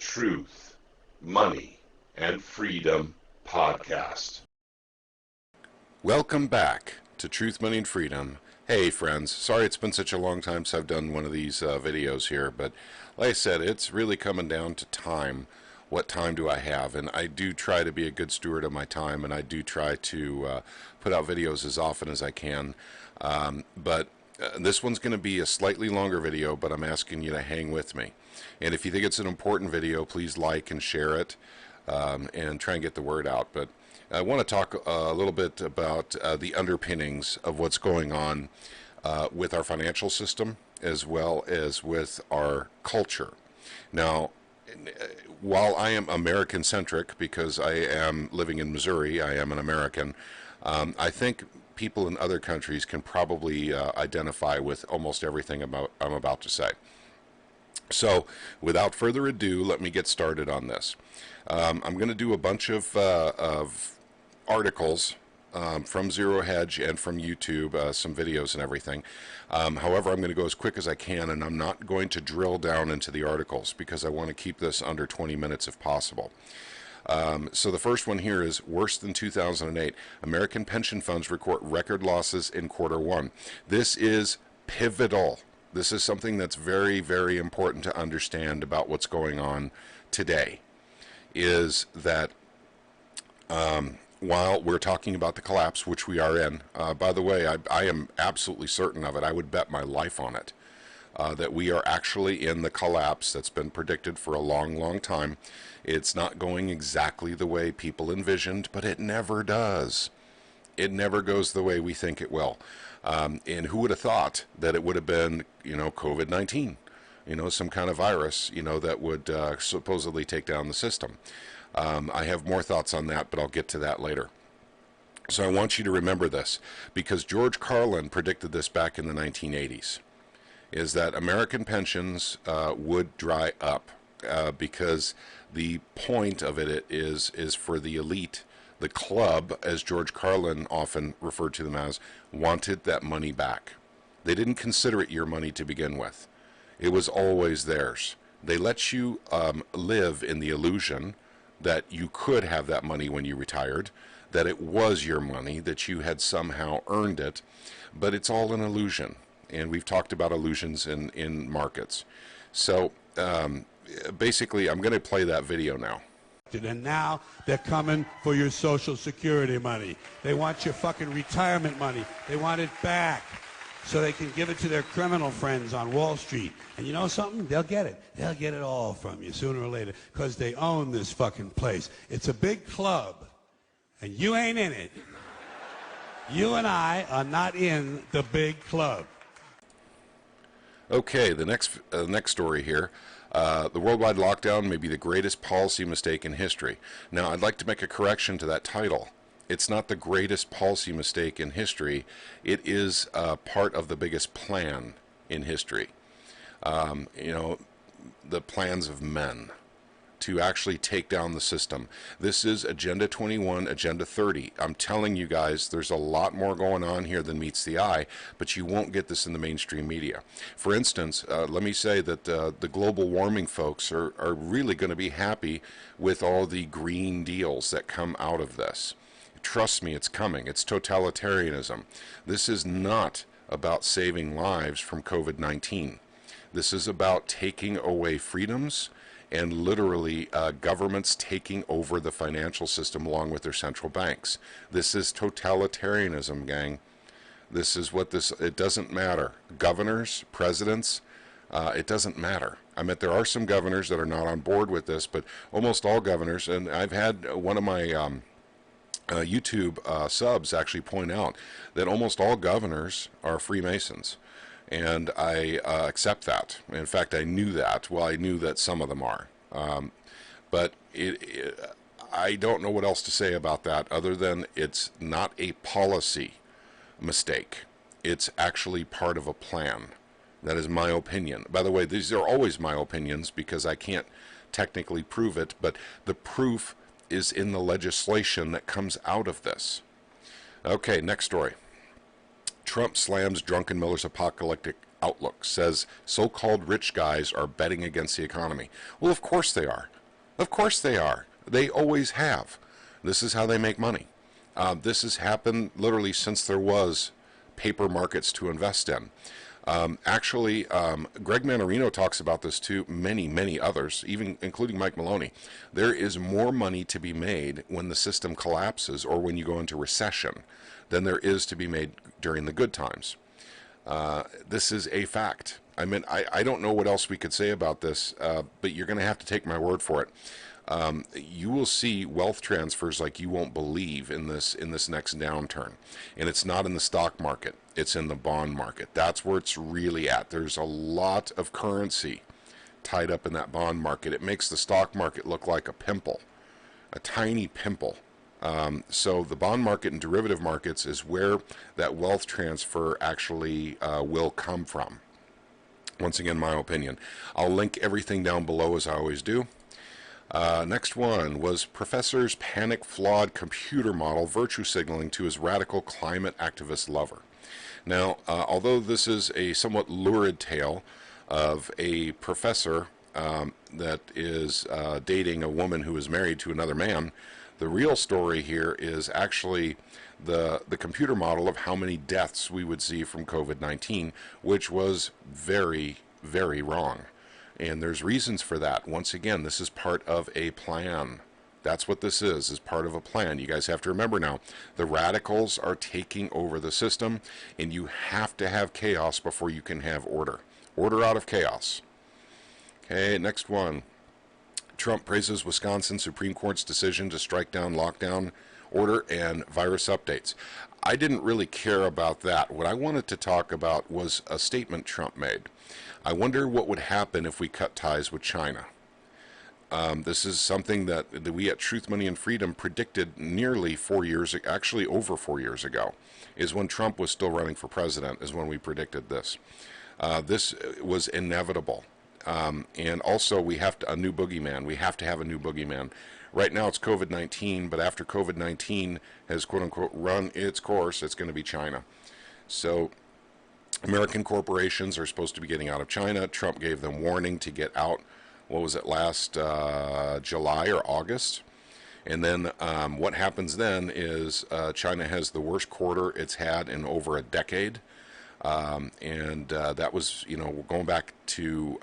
Truth, Money, and Freedom podcast. Welcome back to Truth, Money, and Freedom. Hey friends, sorry it's been such a long time since I've done one of these videos here, but like I said, it's really coming down to time. What time do I have? And I do try to be a good steward of my time, and I do try to put out videos as often as I can. But this one's going to be a slightly longer video, but I'm asking you to hang with me. And if you think it's an important video, please like and share it and try and get the word out. But I want to talk a little bit about the underpinnings of what's going on with our financial system as well as with our culture. Now, while I am American-centric because I am living in Missouri, I am an American, I think people in other countries can probably identify with almost everything I'm about to say. So, without further ado, let me get started on this. I'm going to do a bunch of articles from Zero Hedge and from YouTube, some videos and everything. However, I'm going to go as quick as I can, and I'm not going to drill down into the articles because I want to keep this under 20 minutes if possible. So the first one here is worse than 2008. American pension funds record record losses in Q1. This is pivotal. This is something that's very, very important to understand about what's going on today, is that while we're talking about the collapse, which we are in, by the way, I am absolutely certain of it. I would bet my life on it, that we are actually in the collapse that's been predicted for a long, long time. It's not going exactly the way people envisioned, but it never does. It never goes the way we think it will. And who would have thought that it would have been, COVID-19, some kind of virus, that would supposedly take down the system. I have more thoughts on that, but I'll get to that later. So I want you to remember this, because George Carlin predicted this back in the 1980s, is that American pensions would dry up because the point of it is for the elite. The club, as George Carlin often referred to them as, wanted that money back. They didn't consider it your money to begin with. It was always theirs. They let you live in the illusion that you could have that money when you retired, that it was your money, that you had somehow earned it, but it's all an illusion. And we've talked about illusions in markets. So basically, I'm going to play that video now. And now they're coming for your Social Security money. They want your fucking retirement money. They want it back so they can give it to their criminal friends on Wall Street. And you know something? They'll get it. They'll get it all from you sooner or later because they own this fucking place. It's a big club, and you ain't in it. You and I are not in the big club. Okay, the next story here. The worldwide lockdown may be the greatest policy mistake in history. Now, I'd like to make a correction to that title. It's not the greatest policy mistake in history. It is part of the biggest plan in history. The plans of men to actually take down the system. This is Agenda 21, Agenda 30. I'm telling you guys, there's a lot more going on here than meets the eye, but you won't get this in the mainstream media. For instance, let me say that the global warming folks are really going to be happy with all the green deals that come out of this. Trust me, it's coming. It's totalitarianism. This is not about saving lives from COVID-19. This is about taking away freedoms and literally governments taking over the financial system along with their central banks. This is totalitarianism, gang. This is what it doesn't matter. Governors, presidents, it doesn't matter. I mean, there are some governors that are not on board with this, but almost all governors, and I've had one of my YouTube subs actually point out that almost all governors are Freemasons. And I accept that. In fact, I knew that. Well, I knew that some of them are. But I don't know what else to say about that other than it's not a policy mistake. It's actually part of a plan. That is my opinion. By the way, these are always my opinions because I can't technically prove it, but the proof is in the legislation that comes out of this. Okay, next story. Trump slams drunken Miller's outlook says so-called rich guys are betting against the economy. Well, of course they are. Of course they are. They always have. This is how they make money. This has happened literally since there was paper markets to invest in. Greg Manarino talks about this too, many others, even including Mike Maloney. There is more money to be made when the system collapses or when you go into recession than there is to be made during the good times. This is a fact. I mean, I don't know what else we could say about this, but you're going to have to take my word for it. You will see wealth transfers like you won't believe in this next downturn, and it's not in the stock market, it's in the bond market. That's where it's really at. There's a lot of currency tied up in that bond market. It makes the stock market look like a pimple, a tiny pimple. So the bond market and derivative markets is where that wealth transfer actually will come from. Once again, my opinion. I'll link everything down below as I always do. Next one was Professor's panic flawed computer model virtue signaling to his radical climate activist lover. Now, although this is a somewhat lurid tale of a professor that is dating a woman who is married to another man, the real story here is actually the computer model of how many deaths we would see from COVID-19, which was very, very wrong. And there's reasons for that. Once again, this is part of a plan. That's what this is part of a plan. You guys have to remember now, the radicals are taking over the system, and you have to have chaos before you can have order. Order out of chaos. Okay, next one. Trump praises Wisconsin Supreme Court's decision to strike down lockdown order and virus updates. I didn't really care about that. What I wanted to talk about was a statement Trump made. I wonder what would happen if we cut ties with China. This is something that we at Truth, Money, and Freedom predicted nearly 4 years, actually over 4 years ago, is when Trump was still running for president, is when we predicted this. This was inevitable. And also, we have a new boogeyman. We have to have a new boogeyman. Right now, it's COVID-19, but after COVID-19 has, quote-unquote, run its course, it's going to be China. So American corporations are supposed to be getting out of China. Trump gave them warning to get out, what was it, last July or August? And then what happens then is China has the worst quarter it's had in over a decade. That was, going back to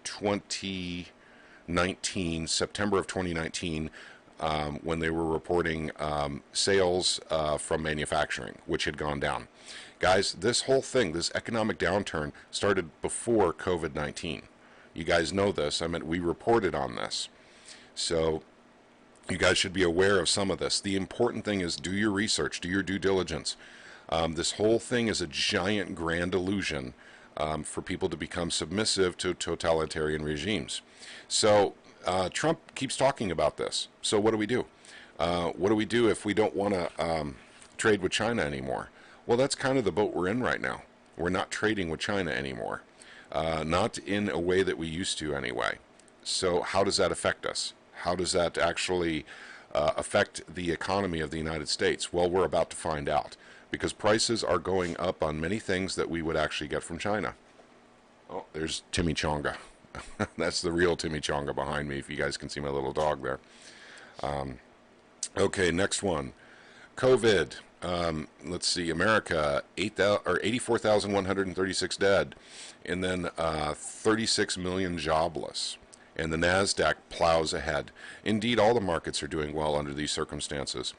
2019, September of 2019, when they were reporting sales from manufacturing, which had gone down. Guys, this whole thing, this economic downturn, started before COVID-19. You guys know this. I mean, we reported on this. So you guys should be aware of some of this. The important thing is do your research, do your due diligence. This whole thing is a giant grand illusion for people to become submissive to totalitarian regimes. So Trump keeps talking about this. So what do we do? What do we do if we don't want to trade with China anymore? Well, that's kind of the boat we're in right now. We're not trading with China anymore. Not in a way that we used to anyway. So how does that affect us? How does that actually affect the economy of the United States? Well, we're about to find out, because prices are going up on many things that we would actually get from China. Oh, there's Timmy Chonga. That's the real Timmy Chonga behind me, if you guys can see my little dog there. Okay, next one. COVID. Let's see, America, 84,136 dead, and then 36 million jobless. And the NASDAQ plows ahead. Indeed, all the markets are doing well under these circumstances.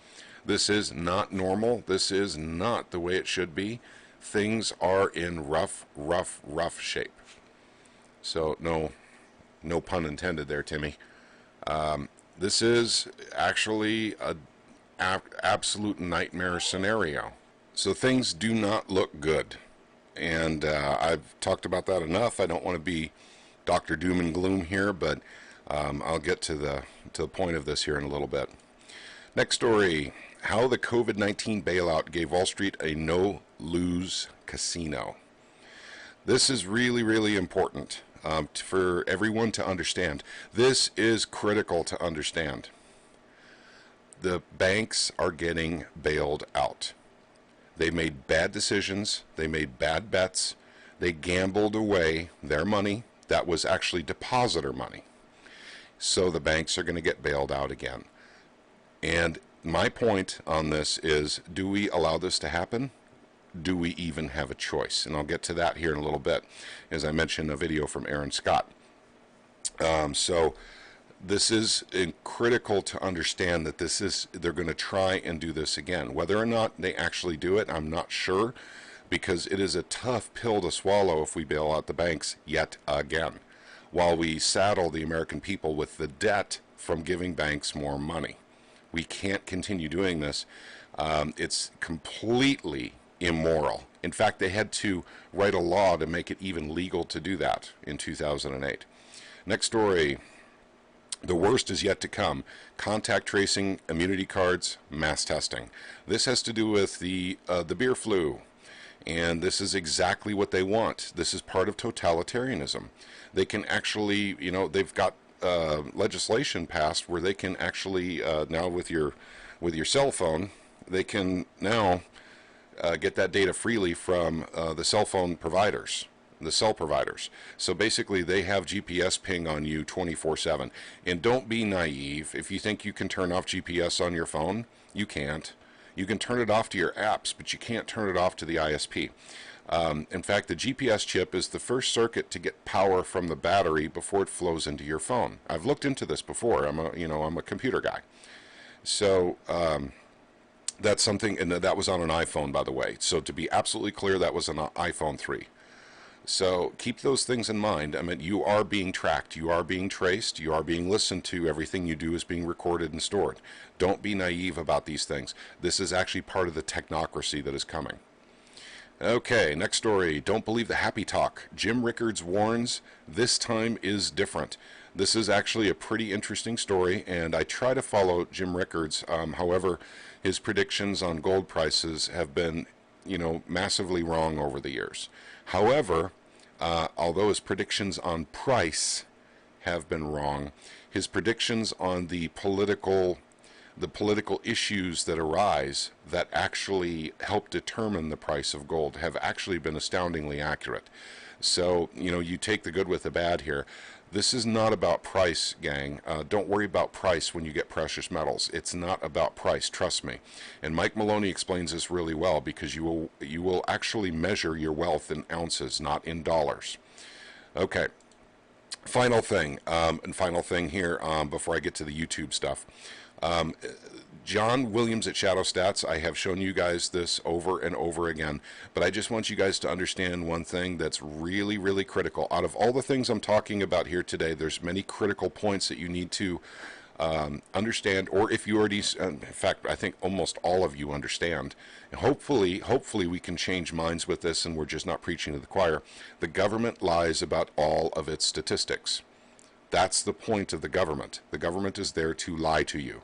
This is not normal. This is not the way it should be. Things are in rough shape. So no pun intended there, Timmy. This is actually a absolute nightmare scenario. So things do not look good. And I've talked about that enough. I don't want to be Dr. Doom and Gloom here, but I'll get to the point of this here in a little bit. Next story. How the COVID-19 bailout gave Wall Street a no-lose casino. This is really, really important for everyone to understand. This is critical to understand. The banks are getting bailed out. They made bad decisions. They made bad bets. They gambled away their money that was actually depositor money. So the banks are going to get bailed out again. And my point on this is, do we allow this to happen? Do we even have a choice? And I'll get to that here in a little bit. As I mentioned, a video from Aaron Scott. So this is critical to understand that they're going to try and do this again. Whether or not they actually do it, I'm not sure, because it is a tough pill to swallow if we bail out the banks yet again, while we saddle the American people with the debt from giving banks more money. We can't continue doing this. It's completely immoral. In fact, they had to write a law to make it even legal to do that in 2008. Next story. The worst is yet to come. Contact tracing, immunity cards, mass testing. This has to do with the beer flu. And this is exactly what they want. This is part of totalitarianism. They can actually, they've got legislation passed where they can actually, now with your cell phone, they can now get that data freely from the cell phone providers, the cell providers. So basically they have GPS ping on you 24/7. And don't be naive. If you think you can turn off GPS on your phone, you can't. You can turn it off to your apps, but you can't turn it off to the ISP. In fact, the GPS chip is the first circuit to get power from the battery before it flows into your phone. I've looked into this before. I'm a computer guy. So that's something, and that was on an iPhone, by the way. So to be absolutely clear, that was an iPhone 3. So keep those things in mind. I mean, you are being tracked, you are being traced, you are being listened to. Everything you do is being recorded and stored. Don't be naive about these things. This is actually part of the technocracy that is coming. Okay, next story. Don't believe the happy talk. Jim Rickards warns this time is different. This is actually a pretty interesting story, and I try to follow Jim Rickards. However, his predictions on gold prices have been, massively wrong over the years. However, although his predictions on price have been wrong, his predictions on the political issues that arise that actually help determine the price of gold have actually been astoundingly accurate. So, you take the good with the bad here. This is not about price, gang. Don't worry about price when you get precious metals. It's not about price, trust me. And Mike Maloney explains this really well, because you will actually measure your wealth in ounces, not in dollars. Okay. Final thing here before I get to the YouTube stuff. John Williams at Shadow Stats, I have shown you guys this over and over again, but I just want you guys to understand one thing that's really, really critical. Out of all the things I'm talking about here today, there's many critical points that you need to understand, or if you already, in fact, I think almost all of you understand. And hopefully we can change minds with this, and we're just not preaching to the choir. The government lies about all of its statistics. That's the point of the government. The government is there to lie to you.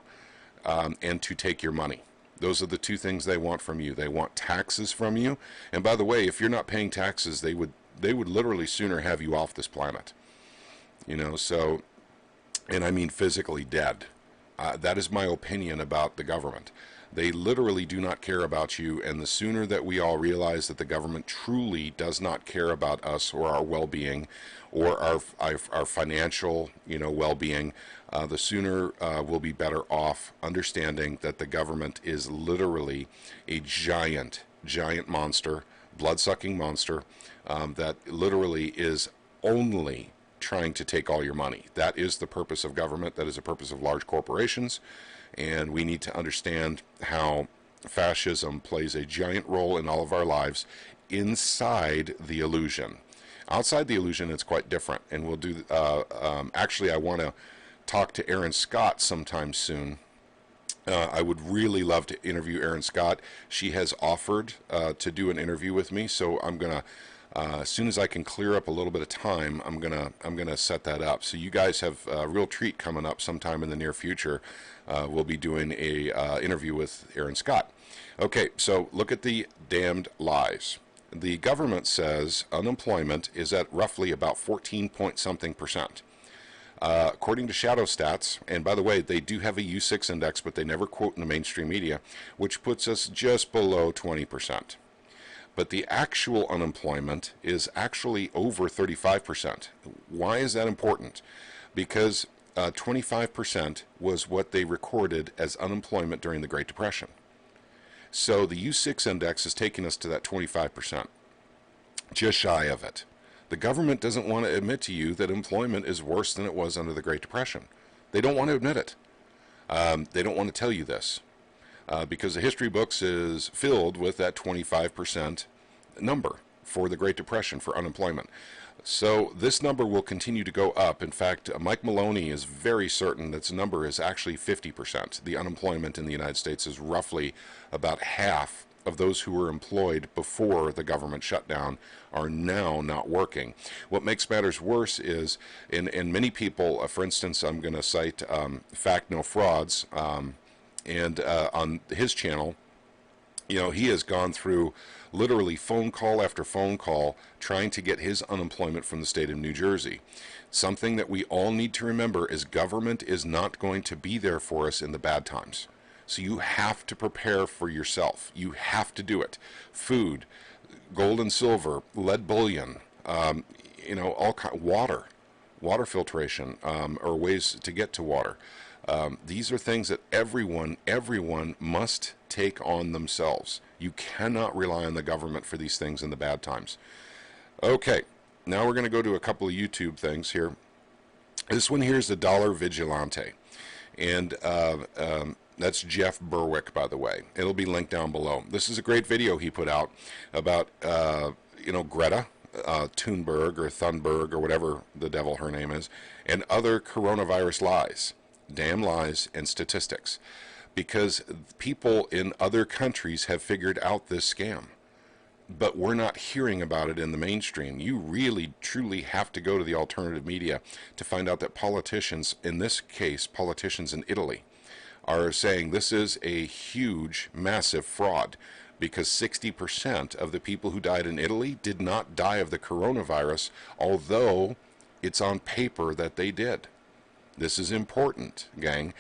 And to take your money. Those are the two things they want from you. They want taxes from you. And by the way, if you're not paying taxes, they would literally sooner have you off this planet. So, and I mean physically dead. That is my opinion about the government. They literally do not care about you, and the sooner that we all realize that the government truly does not care about us or our well-being or our financial, well-being, the sooner we'll be better off understanding that the government is literally a giant monster, blood-sucking monster, that literally is only trying to take all your money. That is the purpose of government. That is the purpose of large corporations. And we need to understand how fascism plays a giant role in all of our lives inside the illusion. Outside the illusion, it's quite different. And we'll do, actually, I want to talk to Aaron Scott sometime soon. I would really love to interview Aaron Scott. She has offered to do an interview with me, so I'm going to, as soon as I can clear up a little bit of time, I'm gonna set that up. So you guys have a real treat coming up sometime in the near future. We'll be doing a interview with Aaron Scott. Okay, so look at the damned lies. The government says unemployment is at roughly about 14-point-something%. According to Shadow Stats, and by the way, they do have a U6 index, but they never quote in the mainstream media, which puts us just below 20%. but the actual unemployment is actually over 35%. Why is that important? Because 25% was what they recorded as unemployment during the Great Depression. So the U6 index is taking us to that 25%, just shy of it. The government doesn't want to admit to you that employment is worse than it was under the Great Depression. They don't want to admit it. They don't want to tell you this because the history books is filled with that 25% number for the Great Depression for unemployment. So this number will continue to go up. In fact, Mike Maloney is very certain that this number is actually 50%. The unemployment in the United States is roughly about half of those who were employed before the government shutdown are now not working. What makes matters worse is, in many people, for instance, I'm going to cite Fact No Frauds, and on his channel, you know, he has gone through literally phone call after phone call trying to get his unemployment from the state of New Jersey. Something that we all need to remember is government is not going to be there for us in the bad times. So you have to prepare for yourself. You have to do it. Food, gold and silver, lead bullion, you know, all water filtration, or ways to get to water. These are things that everyone must take on themselves. You cannot rely on the government for these things in the bad times. Okay, now we're going to go to a couple of YouTube things here. This one here is the Dollar Vigilante, and that's Jeff Berwick, by the way. It'll be linked down below. This is a great video he put out about you know, Greta Thunberg or Thunberg or whatever the devil her name is, and other coronavirus lies, damn lies, and statistics. Because people in other countries have figured out this scam, but we're not hearing about it in the mainstream. You really, truly have to go to the alternative media to find out that politicians, in this case, politicians in Italy, are saying this is a huge, massive fraud, because 60% of the people who died in Italy did not die of the coronavirus, although it's on paper that they did. This is important, gang,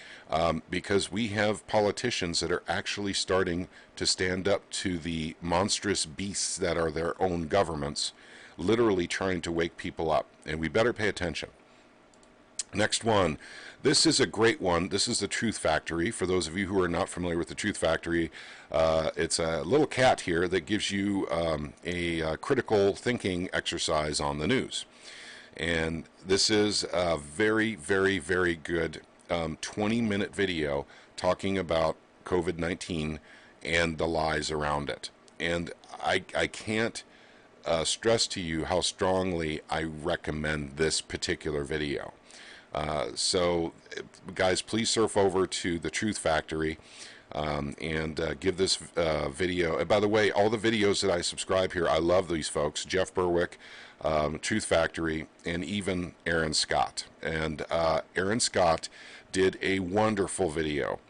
because we have politicians that are actually starting to stand up to the monstrous beasts that are their own governments, literally trying to wake people up, and we better pay attention. Next one. This is a great one. This is the Truth Factory. For those of you who are not familiar with the Truth Factory, it's a little cat here that gives you a critical thinking exercise on the news. And this is a very, very, very good 20-minute video talking about COVID-19 and the lies around it. And I can't stress to you how strongly I recommend this particular video. So, guys, please surf over to the Truth Factory and give this video. And by the way, all the videos that I subscribe here, I love these folks. Jeff Berwick, Truth Factory, and even Aaron Scott. And Aaron Scott did a wonderful video.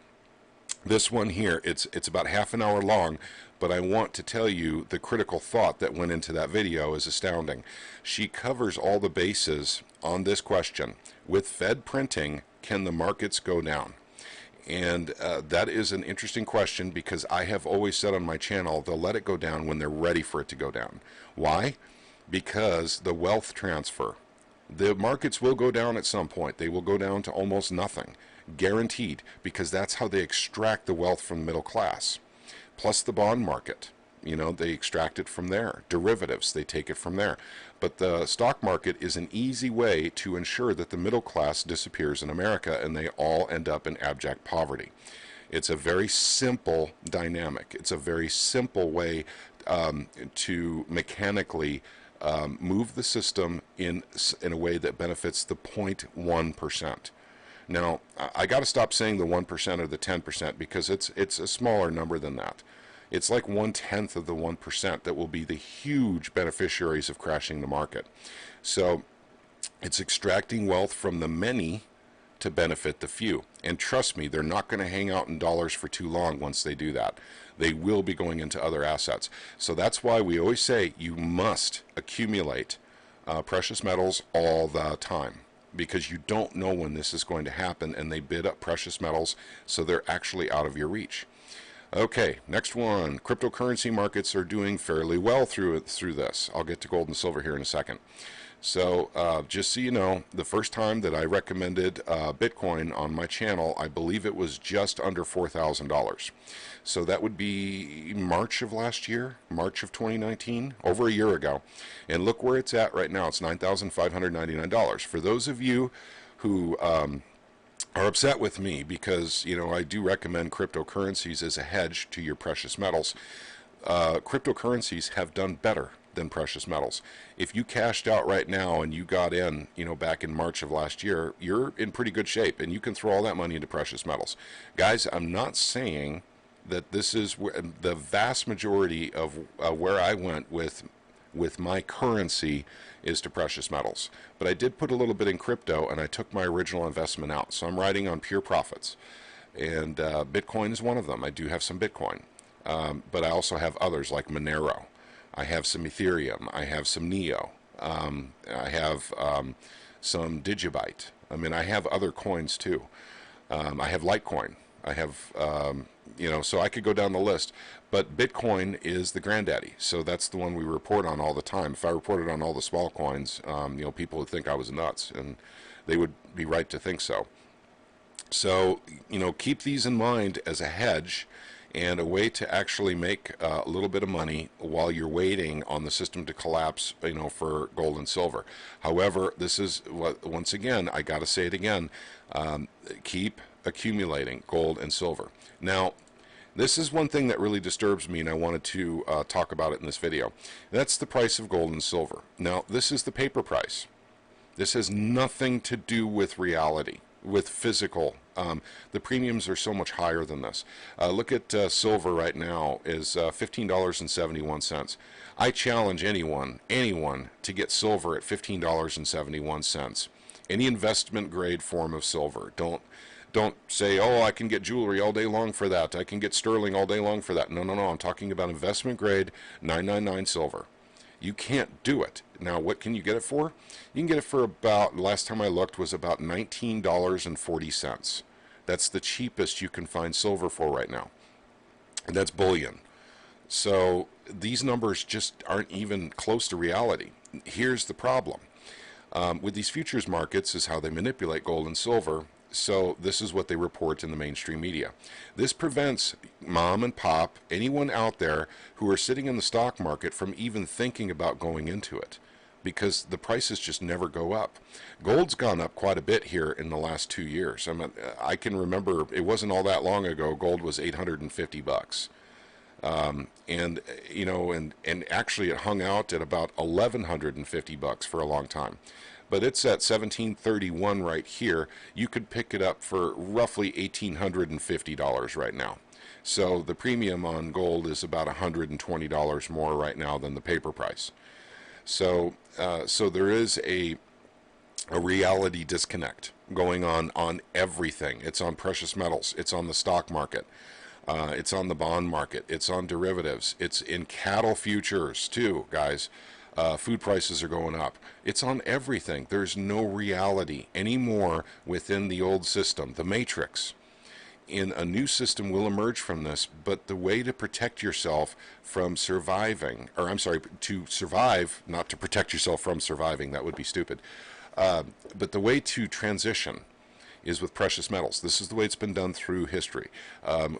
This one here, it's about half an hour long, but I want to tell you the critical thought that went into that video is astounding. She covers all the bases on this question. With Fed printing, can the markets go down? And that is an interesting question, because I have always said on my channel, they'll let it go down when they're ready for it to go down. Why? Because the wealth transfer. The markets will go down at some point. They will go down to almost nothing. Guaranteed, because that's how they extract the wealth from the middle class. Plus the bond market. You know, they extract it from there. Derivatives, they take it from there. But the stock market is an easy way to ensure that the middle class disappears in America and they all end up in abject poverty. It's a very simple dynamic. It's a very simple way to mechanically move the system in a way that benefits the 0.1%. Now, I got to stop saying the 1% or the 10%, because it's a smaller number than that. It's like 1/10 of the 1% that will be the huge beneficiaries of crashing the market. So it's extracting wealth from the many to benefit the few. And trust me, they're not going to hang out in dollars for too long once they do that. They will be going into other assets. So that's why we always say you must accumulate precious metals all the time, because you don't know when this is going to happen, and they bid up precious metals so they're actually out of your reach. Okay, next one. Cryptocurrency markets are doing fairly well through this. I'll get to gold and silver here in a second. So just so you know, the first time that I recommended Bitcoin on my channel, I believe it was just under $4,000. So that would be March of last year, March of 2019, over a year ago. And look where it's at right now. It's $9,599. For those of you who are upset with me because, you know, I do recommend cryptocurrencies as a hedge to your precious metals, cryptocurrencies have done better than precious metals. If you cashed out right now and you got in, you know, back in March of last year, you're in pretty good shape and you can throw all that money into precious metals. Guys, I'm not saying that this is the vast majority of where I went with my currency is to precious metals. But I did put a little bit in crypto and I took my original investment out. So I'm riding on pure profits. And Bitcoin is one of them. I do have some Bitcoin. But I also have others like Monero. I have some Ethereum. I have some Neo. I have some DigiByte. I mean, I have other coins too. I have Litecoin. I have, you know, so I could go down the list. But Bitcoin is the granddaddy. So that's the one we report on all the time. If I reported on all the small coins, you know, people would think I was nuts. And they would be right to think so. So, you know, keep these in mind as a hedge and a way to actually make a little bit of money while you're waiting on the system to collapse, you know, for gold and silver. However, this is what, once again, I got to say it again, keep accumulating gold and silver. Now, this is one thing that really disturbs me, and I wanted to talk about it in this video. That's the price of gold and silver. Now, this is the paper price. This has nothing to do with reality, with physical. The premiums are so much higher than this. Look at silver right now is $15.71. I challenge anyone to get silver at $15.71. Any investment grade form of silver. Don't say, oh, I can get jewelry all day long for that. I can get sterling all day long for that. No. I'm talking about investment grade 999 silver. You can't do it. Now, what can you get it for? You can get it for about, last time I looked, was about $19.40. That's the cheapest you can find silver for right now. And that's bullion. So these numbers just aren't even close to reality. Here's the problem. With these futures markets is how they manipulate gold and silver. So this is what they report in the mainstream media. This prevents mom and pop, anyone out there who are sitting in the stock market from even thinking about going into it, because the prices just never go up. Gold's gone up quite a bit here in the last 2 years. I can remember it wasn't all that long ago. Gold was $850. And you know, and actually it hung out at about $1,150 for a long time. But it's at $1,731 right here. You could pick it up for roughly $1,850 right now. So the premium on gold is about $120 more right now than the paper price. So there is a reality disconnect going on everything. It's on precious metals. It's on the stock market. It's on the bond market. It's on derivatives. It's in cattle futures too, guys. Food prices are going up. It's on everything. There's no reality anymore within the old system, the matrix. In a new system will emerge from this, but the way to protect yourself from surviving, or I'm sorry, to survive, not to protect yourself from surviving, that would be stupid, but the way to transition is with precious metals. This is the way it's been done through history.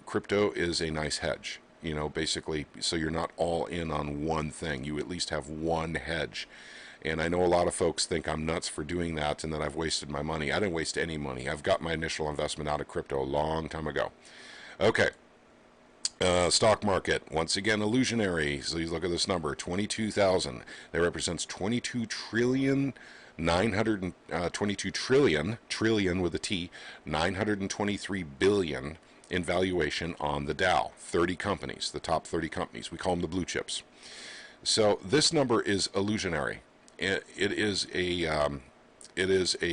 Crypto is a nice hedge. You know, basically, so you're not all in on one thing. You at least have one hedge. And I know a lot of folks think I'm nuts for doing that and that I've wasted my money. I didn't waste any money. I've got my initial investment out of crypto a long time ago. Okay. Stock market, once again, illusionary. So you look at this number, 22,000. That represents 22 trillion, 922 trillion with a T, 923 billion in valuation on the Dow. 30 companies, the top 30 companies. We call them the blue chips. So this number is illusionary. It is a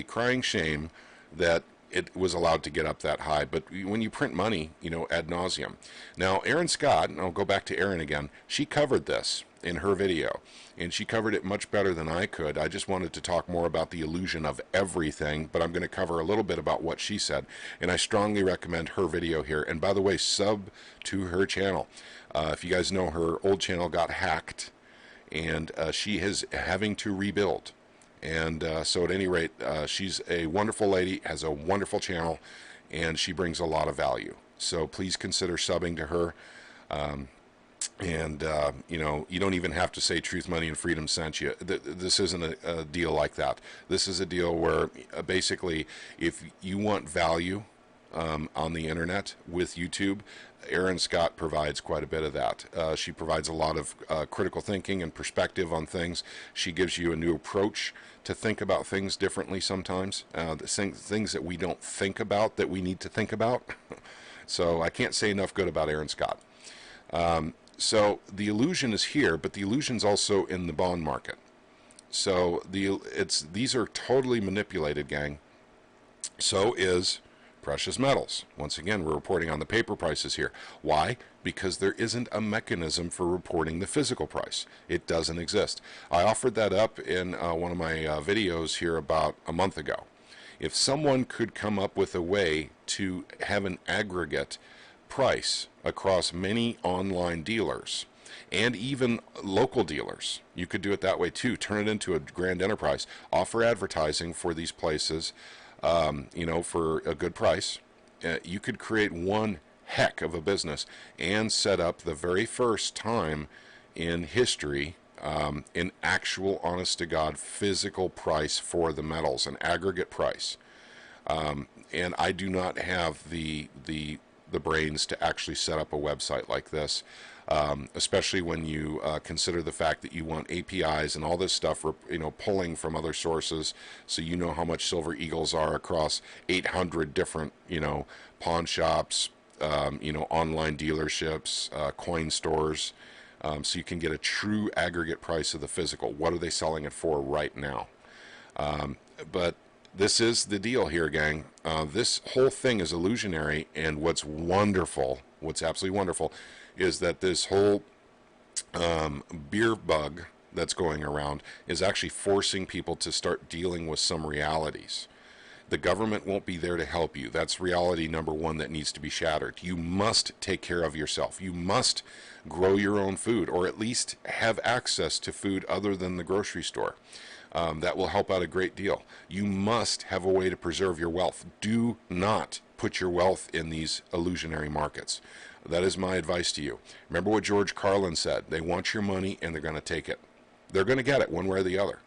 crying shame that it was allowed to get up that high. But when you print money, you know, ad nauseum. Now, Aaron Scott, and I'll go back to Aaron again, she covered this. in her video, and she covered it much better than I could. I just wanted to talk more about the illusion of everything, but I'm going to cover a little bit about what she said, and I strongly recommend her video here. And by the way, sub to her channel. If you guys know, her old channel got hacked, and she is having to rebuild. And so at any rate, she's a wonderful lady, has a wonderful channel, and she brings a lot of value. So please consider subbing to her. You know, you don't even have to say Truth, Money, and Freedom sent you. This isn't a deal like that. This is a deal where basically, if you want value on the internet with YouTube, Erin Scott provides quite a bit of that. She provides a lot of critical thinking and perspective on things. She gives you a new approach to think about things differently sometimes. Things that we don't think about that we need to think about. So I can't say enough good about Erin Scott. So the illusion is here, but the illusion's also in the bond market. So these are totally manipulated, gang. So is precious metals. Once again, we're reporting on the paper prices here. Why? Because there isn't a mechanism for reporting the physical price. It doesn't exist. I offered that up in one of my videos here about a month ago. If someone could come up with a way to have an aggregate price across many online dealers and even local dealers, you could do it that way too. Turn it into a grand enterprise. Offer advertising for these places, you know, for a good price. You could create one heck of a business and set up the very first time in history an actual, honest to God, physical price for the metals, an aggregate price. And I do not have the brains to actually set up a website like this, especially when you consider the fact that you want APIs and all this stuff, you know, pulling from other sources, so you know how much Silver Eagles are across 800 different, you know, pawn shops, you know, online dealerships, coin stores, so you can get a true aggregate price of the physical. What are they selling it for right now? But this is the deal here, gang. This whole thing is illusionary, and what's wonderful, what's absolutely wonderful, is that this whole beer bug that's going around is actually forcing people to start dealing with some realities. The government won't be there to help you. That's reality number one that needs to be shattered. You must take care of yourself. You must grow your own food, or at least have access to food other than the grocery store. That will help out a great deal. You must have a way to preserve your wealth. Do not put your wealth in these illusionary markets. That is my advice to you. Remember what George Carlin said. They want your money and they're going to take it. They're going to get it one way or the other,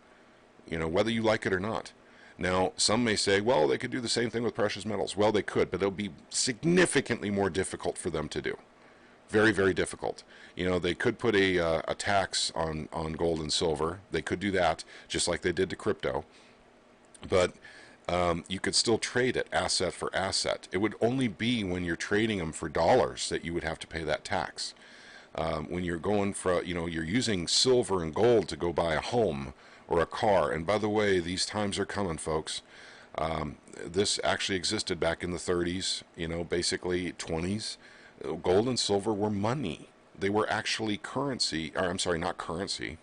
you know, whether you like it or not. Now, some may say, well, they could do the same thing with precious metals. Well, they could, but it'll be significantly more difficult for them to do. Very, very difficult. You know, they could put a tax on gold and silver. They could do that, just like they did to crypto. But you could still trade it asset for asset. It would only be when you're trading them for dollars that you would have to pay that tax. When you're going for, you know, you're using silver and gold to go buy a home or a car. And by the way, these times are coming, folks. This actually existed back in the 30s, you know, basically 20s. Gold and silver were money. They were actually currency, or I'm sorry, not currency.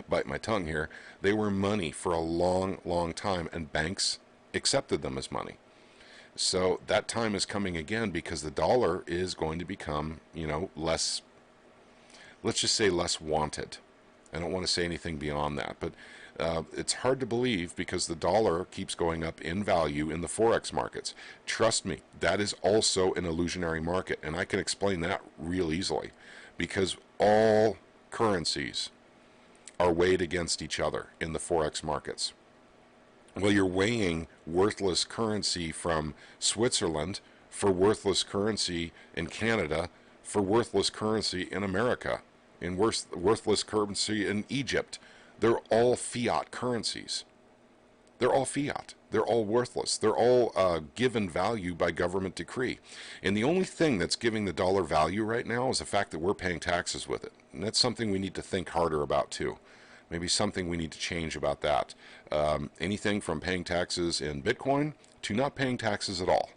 Bite my tongue here. They were money for a long, long time, and banks accepted them as money. So that time is coming again, because the dollar is going to become, you know, less, let's just say less wanted. I don't want to say anything beyond that, but it's hard to believe, because the dollar keeps going up in value in the Forex markets. Trust me, that is also an illusionary market, and I can explain that real easily, because all currencies are weighed against each other in the Forex markets. Well, you're weighing worthless currency from Switzerland for worthless currency in Canada, for worthless currency in America, in worthless currency in Egypt. They're all fiat currencies. They're all fiat. They're all worthless. They're all given value by government decree. And the only thing that's giving the dollar value right now is the fact that we're paying taxes with it. And that's something we need to think harder about too. Maybe something we need to change about that. Anything from paying taxes in Bitcoin to not paying taxes at all.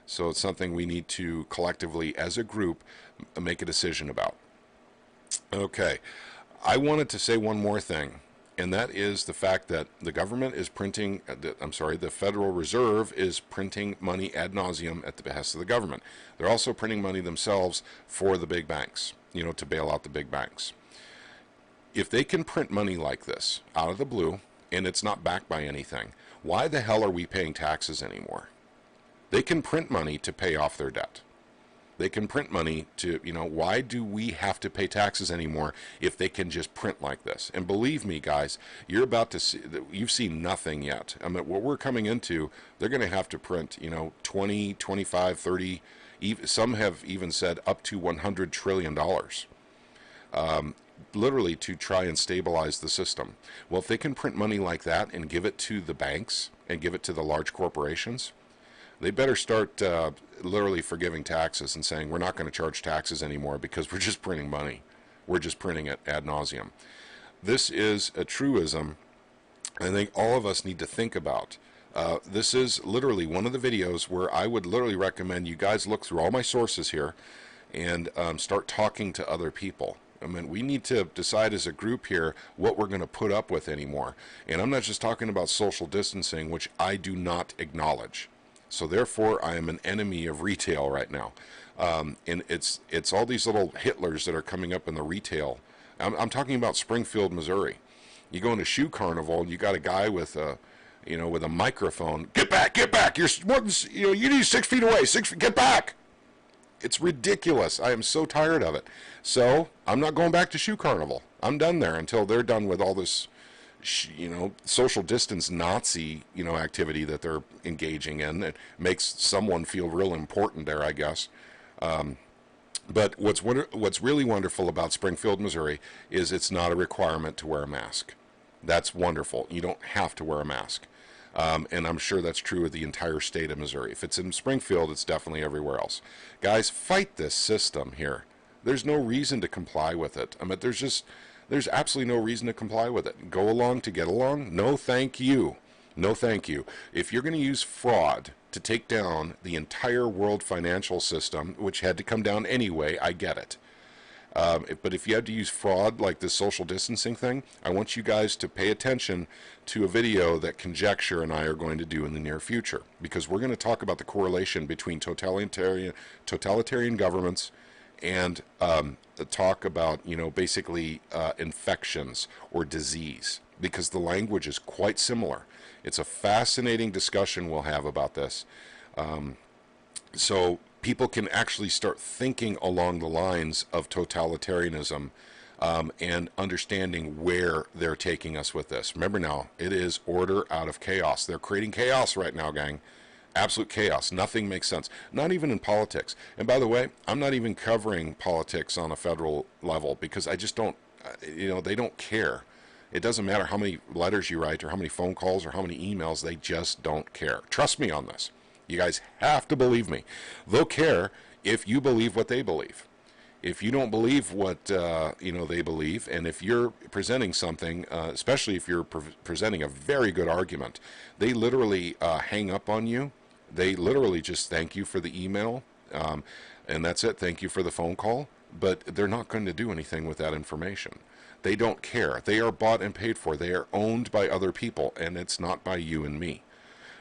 So it's something we need to collectively, as a group, make a decision about. Okay. I wanted to say one more thing, and that is the fact that the government is printing, the Federal Reserve is printing money ad nauseum at the behest of the government. They're also printing money themselves for the big banks, to bail out the big banks. If they can print money like this out of the blue, and it's not backed by anything, why the hell are we paying taxes anymore? They can print money to pay off their debt. They can print money to, why do we have to pay taxes anymore if they can just print like this? And believe me, guys, you're about to see, you've seen nothing yet. I mean, what we're coming into, they're going to have to print, 20, 25, 30, some have even said up to $100 trillion. Literally to try and stabilize the system. Well, if they can print money like that and give it to the banks and give it to the large corporations, they better start literally forgiving taxes and saying we're not going to charge taxes anymore because we're just printing money. We're just printing it ad nauseum. This is a truism I think all of us need to think about. This is literally one of the videos where I would literally recommend you guys look through all my sources here and start talking to other people. I mean, we need to decide as a group here what we're going to put up with anymore. And I'm not just talking about social distancing, which I do not acknowledge. So therefore, I am an enemy of retail right now. And it's all these little Hitlers that are coming up in the retail. I'm talking about Springfield, Missouri. You go into Shoe Carnival, and you got a guy with a, with a microphone. Get back! Get back! You're you need 6 feet away. Get back! It's ridiculous. I am so tired of it. So I'm not going back to Shoe Carnival. I'm done there until they're done with all this, social distance Nazi, activity that they're engaging in. It makes someone feel real important there, I guess. But what's really wonderful about Springfield, Missouri, is it's not a requirement to wear a mask. That's wonderful. You don't have to wear a mask. And I'm sure that's true of the entire state of Missouri. If it's in Springfield, it's definitely everywhere else. Guys, fight this system here. There's no reason to comply with it. I mean, there's absolutely no reason to comply with it. Go along to get along? No, thank you. No, thank you. If you're going to use fraud to take down the entire world financial system, which had to come down anyway, I get it. But if you had to use fraud like this social distancing thing, I want you guys to pay attention to a video that Conjecture and I are going to do in the near future, because we're going to talk about the correlation between totalitarian governments and talk about, basically infections or disease, because the language is quite similar. It's a fascinating discussion we'll have about this. So people can actually start thinking along the lines of totalitarianism and understanding where they're taking us with this. Remember now, it is order out of chaos. They're creating chaos right now, gang. Absolute chaos. Nothing makes sense. Not even in politics. And by the way, I'm not even covering politics on a federal level because I just don't, they don't care. It doesn't matter how many letters you write or how many phone calls or how many emails. They just don't care. Trust me on this. You guys have to believe me. They'll care if you believe what they believe. If you don't believe what they believe, and if you're presenting something, especially if you're presenting a very good argument, they literally hang up on you. They literally just thank you for the email, and that's it. Thank you for the phone call. But they're not going to do anything with that information. They don't care. They are bought and paid for. They are owned by other people, and it's not by you and me.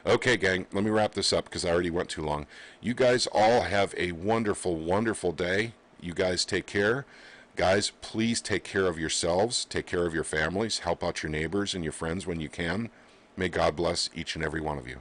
Okay, gang, let me wrap this up because I already went too long. You guys all have a wonderful, wonderful day. You guys take care. Guys, please take care of yourselves. Take care of your families. Help out your neighbors and your friends when you can. May God bless each and every one of you.